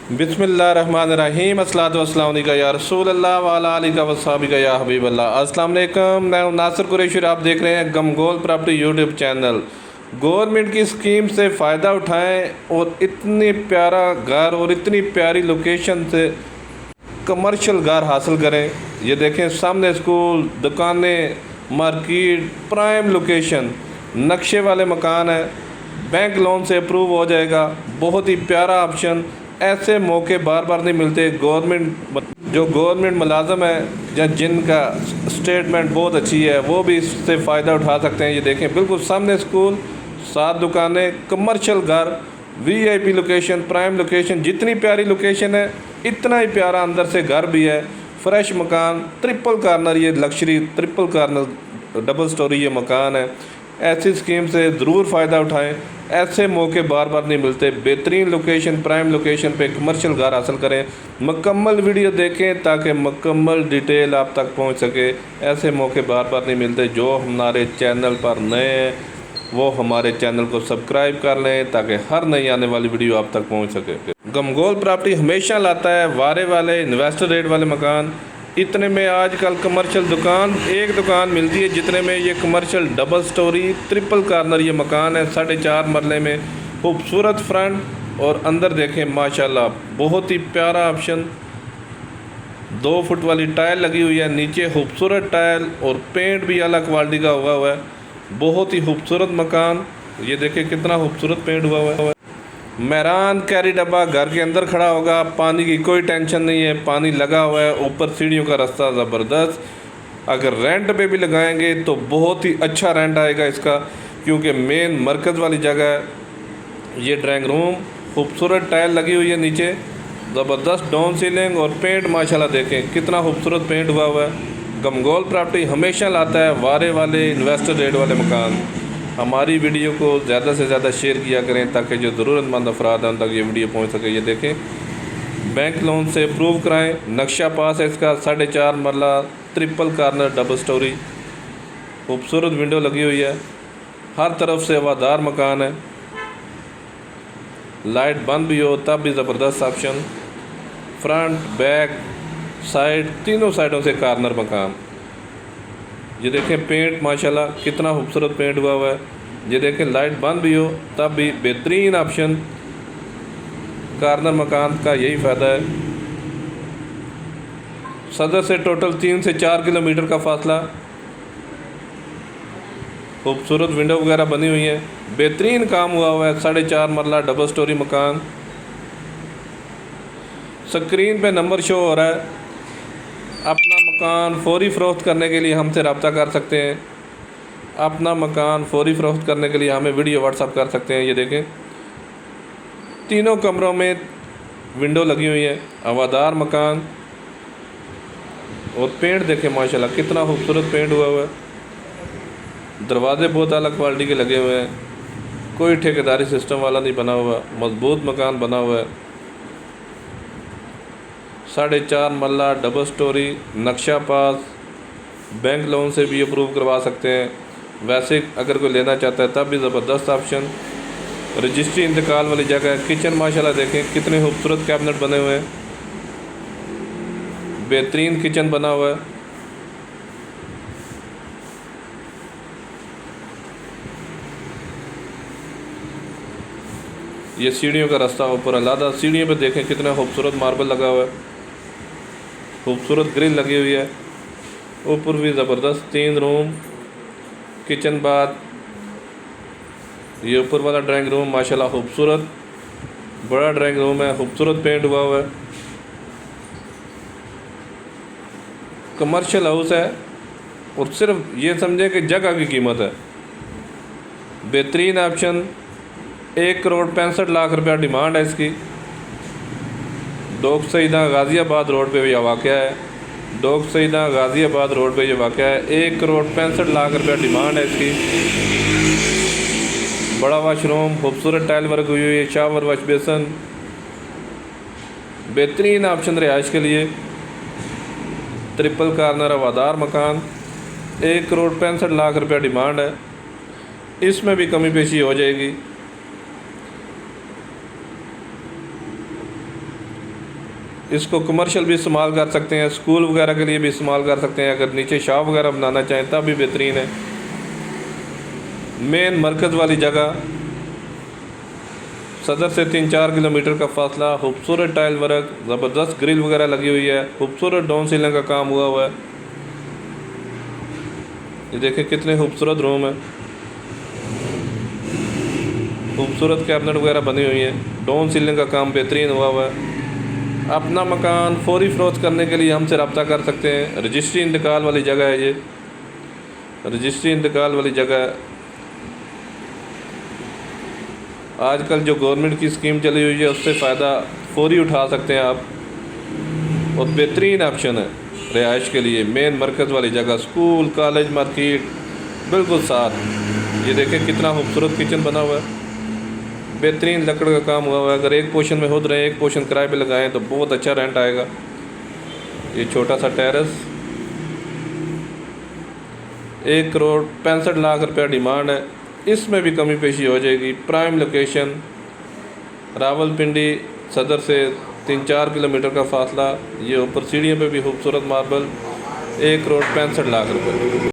बिस्मिल्लाहिर्रहमानिर्रहीम अस्सलातु वस्सलामु अलैका या रसूल अल्लाह व अला आलिका व सहाबिका या हबीब अल्लाह। अस्सलाम वालेकुम। मैं हूं नासिर कुरैशी और आप देख रहे हैं गमगोल प्रॉपर्टी यूट्यूब चैनल। गवर्नमेंट की स्कीम से फ़ायदा उठाएं और इतनी प्यारा घर और इतनी प्यारी लोकेशन से कमर्शियल घर हासिल करें। ये देखें, सामने स्कूल, दुकानें, मार्केट, प्राइम लोकेशन, नक्शे वाले मकान है, बैंक लोन से अप्रूव हो जाएगा। बहुत ही प्यारा ऑप्शन। ऐसे मौके बार बार नहीं मिलते। गवर्नमेंट मुलाजम है या जिनका स्टेटमेंट बहुत अच्छी है वो भी इससे फ़ायदा उठा सकते हैं। ये देखें, बिल्कुल सामने स्कूल, 7 दुकानें, कमर्शियल घर, वीआईपी लोकेशन, प्राइम लोकेशन। जितनी प्यारी लोकेशन है इतना ही प्यारा अंदर से घर भी है। फ्रेश मकान, ट्रिपल कार्नर, ये luxury triple corner double storey ये मकान है। ऐसी स्कीम से ज़रूर फ़ायदा उठाएं। ऐसे मौके बार बार नहीं मिलते। बेहतरीन लोकेशन, प्राइम लोकेशन पे कमर्शियल घर हासिल करें। मुकम्मल वीडियो देखें ताकि मुकम्मल डिटेल आप तक पहुंच सके। ऐसे मौके बार बार नहीं मिलते। जो हमारे चैनल पर नए हैं वो हमारे चैनल को सब्सक्राइब कर लें ताकि हर नई आने वाली वीडियो आप तक पहुँच सके। गमगोल प्रॉपर्टी हमेशा लाता है वारे वाले इन्वेस्टर रेट वाले मकान। इतने में आजकल कमर्शियल एक दुकान मिलती है जितने में ये commercial double storey triple corner ये मकान है। 4.5 मरले में खूबसूरत फ्रंट और अंदर देखें माशाल्लाह बहुत ही प्यारा ऑप्शन। 2 फुट वाली टाइल लगी हुई है, नीचे खूबसूरत टाइल और पेंट भी अलग क्वालिटी का हुआ है। बहुत ही खूबसूरत मकान। ये देखें कितना खूबसूरत पेंट हुआ है। मेहरान कैरी डब्बा घर के अंदर खड़ा होगा, पानी की कोई टेंशन नहीं है, पानी लगा हुआ है। ऊपर सीढ़ियों का रास्ता ज़बरदस्त। अगर रेंट पे भी लगाएंगे तो बहुत ही अच्छा रेंट आएगा इसका, क्योंकि मेन मरकज़ वाली जगह है। ये ड्राइंग रूम, खूबसूरत टाइल लगी हुई है नीचे, ज़बरदस्त डाउन सीलिंग और पेंट माशाल्लाह देखें कितना खूबसूरत पेंट हुआ है। गमगोल प्रॉपर्टी हमेशा लाता है वारे वाले इन्वेस्टर रेट वाले मकान। हमारी वीडियो को ज़्यादा से ज़्यादा शेयर किया करें ताकि जो ज़रूरतमंद अफराद हैं उन तक ये वीडियो पहुंच सके। ये देखें, बैंक लोन से अप्रूव कराएं। नक्शा पास है इसका। 4.5 मरला ट्रिपल कार्नर डबल स्टोरी, खूबसूरत विंडो लगी हुई है। हर तरफ से हवादार मकान है। लाइट बंद भी हो तब भी ज़बरदस्त ऑप्शन। फ्रंट, बैक, साइड, तीनों साइडों से कार्नर मकान। ये देखें पेंट माशाल्लाह कितना खूबसूरत पेंट हुआ है। ये देखें लाइट बंद भी हो तब भी बेहतरीन ऑप्शन। कार्नर मकान का यही फ़ायदा है। सदर से टोटल 3 से 4 किलोमीटर का फासला। खूबसूरत विंडो वगैरह बनी हुई है, बेहतरीन काम हुआ है। 4.5 मरला डबल स्टोरी मकान। स्क्रीन पे नंबर शो हो रहा है। अपना मकान फौरी फ़रोख्त करने के लिए हमसे रब्ता कर सकते हैं। अपना मकान फौरी फ़रोख्त करने के लिए हमें वीडियो व्हाट्सअप कर सकते हैं। ये देखें, तीनों कमरों में विंडो लगी हुई है। हवादार मकान और पेंट देखें माशाल्लाह कितना खूबसूरत पेंट हुआ है। दरवाजे बहुत अलग क्वालिटी के लगे हुए हैं। कोई ठेकेदारी सिस्टम वाला नहीं बना हुआ, मजबूत मकान बना हुआ है। 4.5 मरला डबल स्टोरी, नक्शा पास, बैंक लोन से भी अप्रूव करवा सकते हैं। वैसे अगर कोई लेना चाहता है तब भी ज़बरदस्त ऑप्शन। रजिस्ट्री इंतकाल वाली जगह है। किचन माशाल्लाह देखें कितने खूबसूरत कैबिनेट बने हुए हैं। बेहतरीन किचन बना हुआ है। ये सीढ़ियों का रास्ता ऊपर अलादा। सीढ़ियों पे देखें कितना खूबसूरत मार्बल लगा हुआ है, खूबसूरत ग्रिल लगी हुई है। ऊपर भी ज़बरदस्त 3 रूम, किचन, बाथ। ये ऊपर वाला ड्राइंग रूम माशाल्लाह खूबसूरत बड़ा ड्राइंग रूम है, खूबसूरत पेंट हुआ है। कमर्शियल हाउस है और सिर्फ ये समझें कि जगह की कीमत है। बेहतरीन ऑप्शन। 1 करोड़ 65 लाख रुपया डिमांड है इसकी। डोक सईदा गाज़ियाबाद रोड पे यह वाक़या है। डोक सईदा गाज़ियाबाद रोड पे यह वाक़या है। 1 करोड़ 65 लाख रुपया डिमांड है इसकी। बड़ा वाशरूम, खूबसूरत टाइल वर्क हुई हुई है, शावर, वॉश बेसन। बेहतरीन ऑप्शन रिहाइश के लिए। ट्रिपल कार्नर हवादार मकान। 1 करोड़ 65 लाख रुपया डिमांड है। इसमें भी कमी पेशी हो जाएगी। इसको कमर्शियल भी इस्तेमाल कर सकते हैं, स्कूल वगैरह के लिए भी इस्तेमाल कर सकते हैं। अगर नीचे शॉप वगैरह बनाना चाहें तब भी बेहतरीन है। मेन मरकज़ वाली जगह, सदर से 3-4 किलोमीटर का फासला, खूबसूरत टाइल वर्क, ज़बरदस्त ग्रिल वगैरह लगी हुई है, खूबसूरत डाउन सीलिंग का काम हुआ हुआ है। ये देखें कितने खूबसूरत रूम है, खूबसूरत कैबिनेट वगैरह बनी हुई है, डाउन सीलिंग का काम बेहतरीन हुआ हुआ है। अपना मकान फौरी फ़रोख्त करने के लिए हमसे रब्ता कर सकते हैं। रजिस्ट्री इंतकाल वाली जगह है, ये रजिस्ट्री इंतकाल वाली जगह है। आजकल जो गवर्नमेंट की स्कीम चली हुई है उससे फ़ायदा फौरी उठा सकते हैं आप, और बेहतरीन ऑप्शन है रिहाइश के लिए। मेन मरकज़ वाली जगह, स्कूल, कॉलेज, मार्केट बिल्कुल साथ। ये देखें कितना खूबसूरत किचन बना हुआ है, बेहतरीन लकड़ का काम हुआ हुआ है। अगर एक पोर्शन में खुद रहे, एक पोर्शन किराए पे लगाएं तो बहुत अच्छा रेंट आएगा। ये छोटा सा टेरेस, 1,65,00,000 रुपया डिमांड है। इसमें भी कमी पेशी हो जाएगी। प्राइम लोकेशन, रावलपिंडी, सदर से 3-4 किलोमीटर का फासला। ये ऊपर सीढ़ियों पे भी खूबसूरत मार्बल, 1,65,00,000 रुपये।